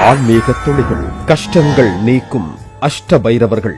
ஆன்மீக துளிகள், கஷ்டங்கள் நீக்கும் அஷ்ட பைரவர்கள்.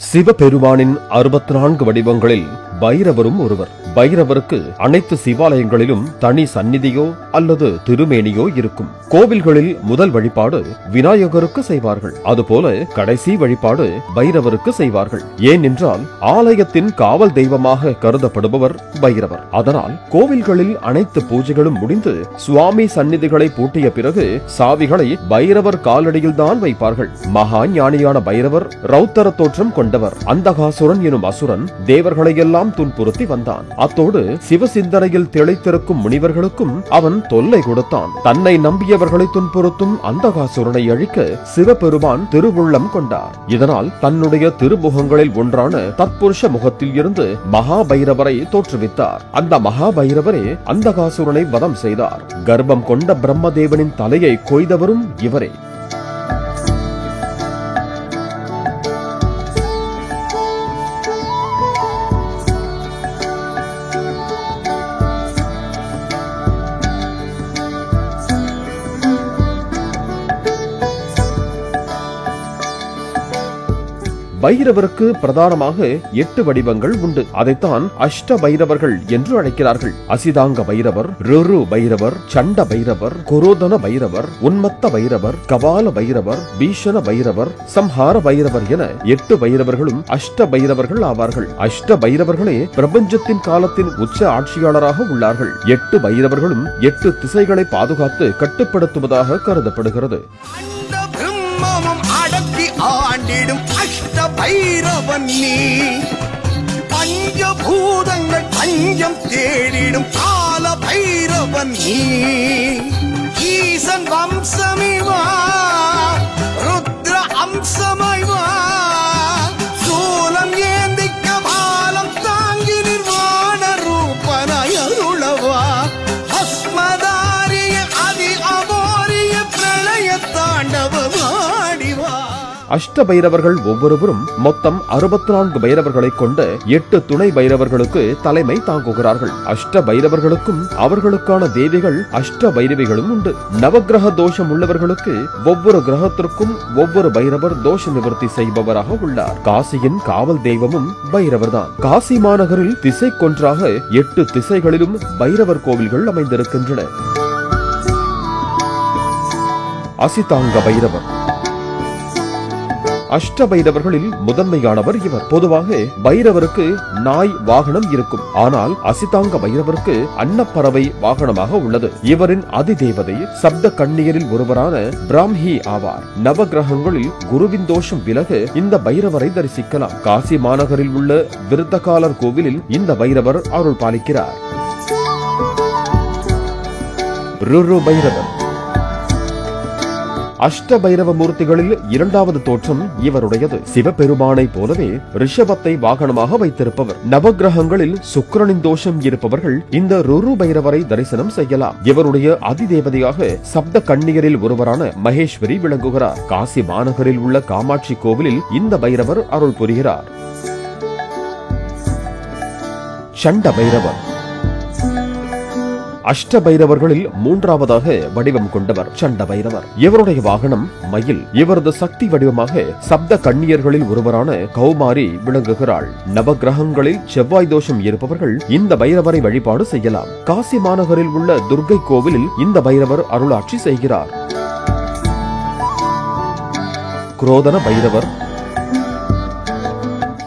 சிவபெருமானின் 64 வடிவங்களில் பைரவரும் ஒருவர். பைரவருக்கு அனைத்து சிவாலயங்களிலும் தனி சந்நிதியோ அல்லது திருமேனியோ இருக்கும். கோவில்களில் முதல் வழிபாடு விநாயகருக்கு செய்வார்கள். அதுபோல கடைசி வழிபாடு பைரவருக்கு செய்வார்கள். ஏனென்றால் ஆலயத்தின் காவல் தெய்வமாக கருதப்படுபவர் பைரவர். அதனால் கோவில்களில் அனைத்து பூஜைகளும் முடிந்து சுவாமி சந்நிதிகளை பூட்டிய பிறகு சாவிகளை பைரவர் காலடியில் தான் வைப்பார்கள். மகா ஞானியான பைரவர் ரௌத்தர தோற்றம் கொண்டவர். அந்தகாசுரன் எனும் அசுரன் தேவர்களையெல்லாம் துன்புறுத்தி வந்தான். அத்தோடு சிவசிந்தனையில் திளைத்திருக்கும் முனிவர்களுக்கும் அவன் தொல்லை கொடுத்தான். தன்னை நம்பியவர்களை துன்புறுத்தும் அந்தகாசுரனை அழிக்க சிவபெருமான் திருவுள்ளம் கொண்டார். இதனால் தன்னுடைய திருமுகங்களில் ஒன்றான தத்புருஷ முகத்தில் இருந்து மகாபைரவரை தோற்றுவித்தார். அந்த மகாபைரவரே அந்தகாசுரனை வதம் செய்தார். கர்ப்பம் கொண்ட பிரம்மதேவனின் தலையை கொய்தவரும் இவரே. பைரவருக்கு பிரதானமாக 8 வடிவங்கள் உண்டு. அதைத்தான் அஷ்ட பைரவர்கள் என்று அழைக்கிறார்கள். அசிதாங்க பைரவர், ருரு பைரவர், சண்ட பைரவர், குரோதன பைரவர், உன்மத்த பைரவர், கபால பைரவர், பீஷண பைரவர், சம்ஹார பைரவர் என 8 பைரவர்களும் அஷ்ட பைரவர்கள் ஆவார்கள். அஷ்ட பைரவர்களே பிரபஞ்சத்தின் காலத்தின் உச்ச ஆட்சியாளராக உள்ளார்கள். 8 பைரவர்களும் 8 திசைகளை பாதுகாத்து கட்டுப்படுத்துவதாக கருதப்படுகிறது. ஆண்டிடும் அஷ்ட பைரவன் நீ, பஞ்சபூதங்கள் பஞ்சம் தேடிடும் கால பைரவன் நீ. ஈசன் வம்சமிவா, ருத்ர அம்சமைவா, சூலம் ஏந்திக்க பாலம் தாங்கி நிர்வாண ரூபனயருளவா, பஸ்மதாரிய அதி அமோரிய பிரளய தாண்டவமாடிவா. அஷ்ட பைரவர்கள் ஒவ்வொருவரும் மொத்தம் 64 பைரவர்களை கொண்ட 8 துணை பைரவர்களுக்கு தலைமை தாங்குகிறார்கள். அஷ்ட பைரவர்களுக்கும் அவர்களுக்கான தேவிகள் அஷ்ட பைரவிகளும் உண்டு. நவகிரக தோஷம் உள்ளவர்களுக்கு ஒவ்வொரு கிரகத்திற்கும் ஒவ்வொரு பைரவர் தோஷ நிவர்த்தி செய்பவராக உள்ளார். காசியின் காவல் தெய்வமும் பைரவர் தான். காசி மாநகரில் திசைக்கொன்றாக 8 திசைகளிலும் பைரவர் கோவில்கள் அமைந்திருக்கின்றன. அசிதாங்க பைரவர் அஷ்ட பைரவர்களில் முதன்மையானவர் இவர். பொதுவாக பைரவருக்கு நாய் வாகனம் இருக்கும். ஆனால் அசிதாங்க பைரவருக்கு அன்னப்பறவை வாகனமாக உள்ளது. இவரின் அதிதேவதை சப்த கண்ணியரில் ஒருவரான பிராம்ஹி ஆவார். நவகிரகங்களில் குருவின் தோஷம் விலக இந்த பைரவரை தரிசிக்கலாம். காசி மாநகரில் உள்ள விருத்தகாலர் கோவிலில் இந்த பைரவர் அருள் பாலிக்கிறார். ருரு பைரவர் அஷ்ட பைரவ மூர்த்திகளில் 2வது தோற்றம் இவருடையது. சிவபெருமானை போலவே ரிஷபத்தை வாகனமாக வைத்திருப்பவர். நவகிரகங்களில் சுக்கிரனின் தோஷம் இருப்பவர்கள் இந்த ருரு பைரவரை தரிசனம் செய்யலாம். இவருடைய அதிதேவதையாக சப்த கண்ணியரில் ஒருவரான மகேஸ்வரி விளங்குகிறார். காசி மாநகரில் உள்ள காமாட்சி கோவிலில் இந்த பைரவர் அருள் புரிகிறார். சண்ட பைரவர் அஷ்ட பைரவர்களில் 3வதாக வடிவம் கொண்டவர் சண்ட பைரவர். இவருடைய வாகனம் மயில். இவரது சக்தி வடிவமாக சப்த கண்ணியர்களில் ஒருவரான கௌமாரி விளங்குகிறாள். நவகிரகங்களில் செவ்வாய் தோஷம் இருப்பவர்கள் இந்த பைரவரை வழிபாடு செய்யலாம். காசி மாநகரில் உள்ள துர்கை கோவிலில் இந்த பைரவர் அருளாட்சி செய்கிறார். குரோதன பைரவர்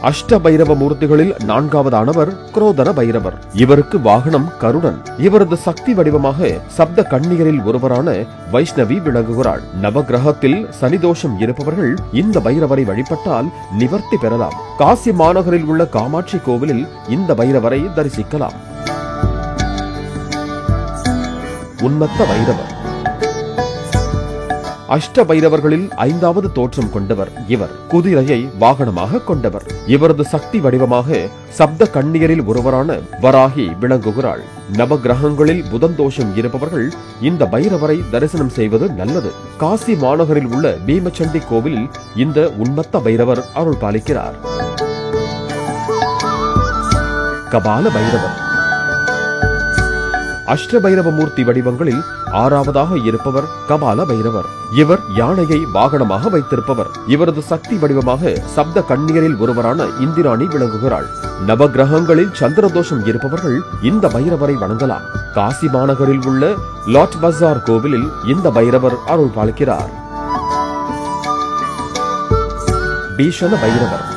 அஷ்ட பைரவ மூர்த்திகளில் 4வதானவர் குரோதன பைரவர். இவருக்கு வாகனம் கருடன். இவரது சக்தி வடிவமாக சப்த கண்ணியரில் ஒருவரான வைஷ்ணவி விளங்குகிறாள். நவகிரகத்தில் சனிதோஷம் இருப்பவர்கள் இந்த பைரவரை வழிபட்டால் நிவர்த்தி பெறலாம். காசி மாநகரில் உள்ள காமாட்சி கோவிலில் இந்த பைரவரை தரிசிக்கலாம். உன்மத்த பைரவர் அஷ்ட பைரவர்களில் 5வது தோற்றம் கொண்டவர் இவர். குதிரையை வாகனமாக கொண்டவர். இவரது சக்தி வடிவமாக சப்த கண்ணியரில் ஒருவரான வராகி விளங்குகிறாள். நவகிரகங்களில் புதன் தோஷம் இருப்பவர்கள் இந்த பைரவரை தரிசனம் செய்வது நல்லது. காசி மாநகரில் உள்ள பீமச்சண்டி கோவிலில் இந்த உன்மத்த பைரவர் அருள் பாலிக்கிறார். கபால பைரவர் அஷ்டபைரவமூர்த்தி வடிவங்களில் 6வதாக இருப்பவர் கபால பைரவர். இவர் யானையை வாகனமாக வைத்திருப்பவர். இவரது சக்தி வடிவமாக சப்த கன்னியரில் ஒருவரான இந்திராணி விளங்குகிறாள். நவகிரகங்களில் சந்திரதோஷம் இருப்பவர்கள் இந்த பைரவரை வணங்கலாம். காசி மாநகரில் உள்ள லாட் பஜார் கோவிலில் இந்த பைரவர் அருள் பாலிக்கிறார். பீஷண பைரவர்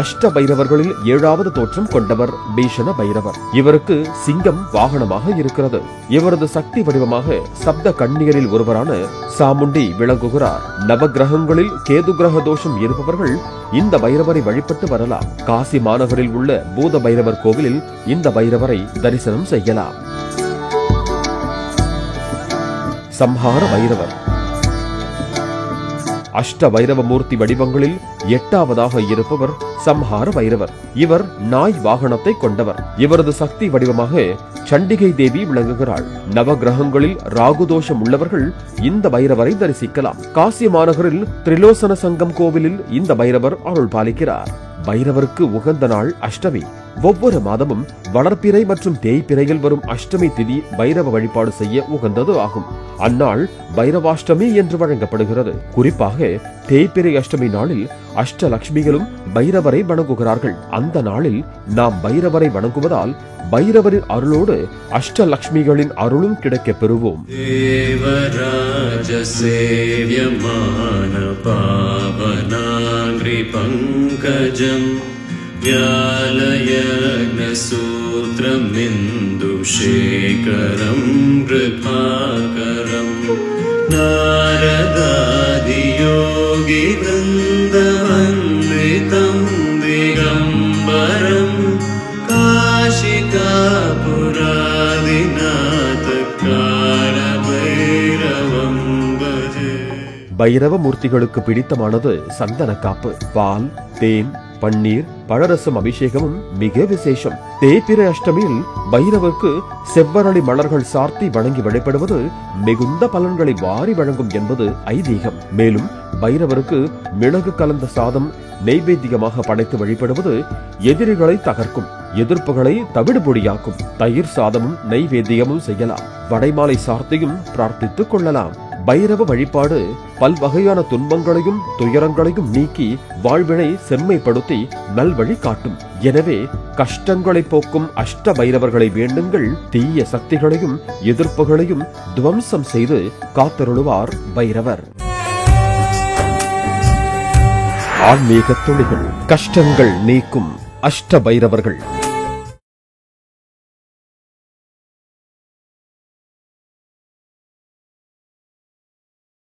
அஷ்ட பைரவர்களில் 7வது தோற்றம் கொண்டவர் பீஷண பைரவர். இவருக்கு சிங்கம் வாகனமாக இருக்கிறது. இவரது சக்தி வடிவமாக சப்த கன்னியரில் ஒருவரான சாமுண்டி விளங்குகிறார். நவகிரகங்களில் கேது கிரக தோஷம் இருப்பவர்கள் இந்த பைரவரை வழிபட்டு வரலாம். காசி மாநகரில் உள்ள பூத பைரவர் கோவிலில் இந்த பைரவரை தரிசனம் செய்யலாம். சம்ஹார பைரவர் அஷ்ட பைரவமூர்த்தி வடிவங்களில் 8வதாக இருப்பவர் சம்ஹார பைரவர். இவர் நாய் வாகனத்தை கொண்டவர். இவரது சக்தி வடிவமாக சண்டிகை தேவி விளங்குகிறாள். நவகிரகங்களில் ராகுதோஷம் உள்ளவர்கள் இந்த பைரவரை தரிசிக்கலாம். காசி மாநகரில் திரிலோசன சங்கம் கோவிலில் இந்த பைரவர் அருள் பாலிக்கிறார். பைரவருக்கு உகந்த நாள் அஷ்டமி. ஒவ்வொரு மாதமும் வளர்ப்பிறை மற்றும் தேய்பிறையில் வரும் அஷ்டமி திதி பைரவ வழிபாடு செய்ய உகந்தது ஆகும். அந்நாள் பைரவாஷ்டமி என்று வழங்கப்படுகிறது. குறிப்பாக தேய்பிறை அஷ்டமி நாளில் அஷ்டலட்சுமிகளும் பைரவரை வணங்குகிறார்கள். அந்த நாளில் நாம் பைரவரை வணங்குவதால் பைரவரின் அருளோடு அஷ்டலட்சுமிகளின் அருளும் கிடைக்க பெறுவோம். தேவராஜ சேவ்யமான பாவனாங்கிரி பங்கஜம் व्यालयज्ञसूत्रमिन्दुशेखरं कृपाकरं नारदादियोगिवृन्दवन्दितं दिगम्बरं काशिकापुरादिनाथकालभैरवं भजे. பைரவ மூர்த்திகளுக்கு பிடித்தமானது சந்தன காப்பு, பால், தேன், பன்னீர், பழரசம் அபிஷேகமும் மிக விசேஷம். தேய்பிறை அஷ்டமியில் பைரவருக்கு செவ்வரளி மலர்கள் சார்த்தி வணங்கி வழிபடுவது மிகுந்த பலன்களை வாரி வழங்கும் என்பது ஐதீகம். மேலும் பைரவருக்கு மிளகு கலந்த சாதம் நெய்வேத்தியமாக படைத்து வழிபடுவது எதிரிகளை தகர்க்கும், எதிர்ப்புகளை தவிடுபொடியாக்கும். தயிர் சாதமும் நெய்வேத்தியமும் செய்யலாம். வடைமாலை சார்த்தியும் பிரார்த்தித்துக் கொள்ளலாம். பைரவ வழிபாடு பல்வகையான துன்பங்களையும் துயரங்களையும் நீக்கி வாழ்வினை செம்மைப்படுத்தி நல்வழி காட்டும். எனவே கஷ்டங்களை போக்கும் அஷ்ட பைரவர்களை வேண்டுங்கள். தீய சக்திகளையும் எதிர்ப்புகளையும் துவம்சம் செய்து காத்தருளுவார் பைரவர். ஆன்மீக துளிகள் கஷ்டங்கள் நீக்கும் அஷ்ட பைரவர்கள்.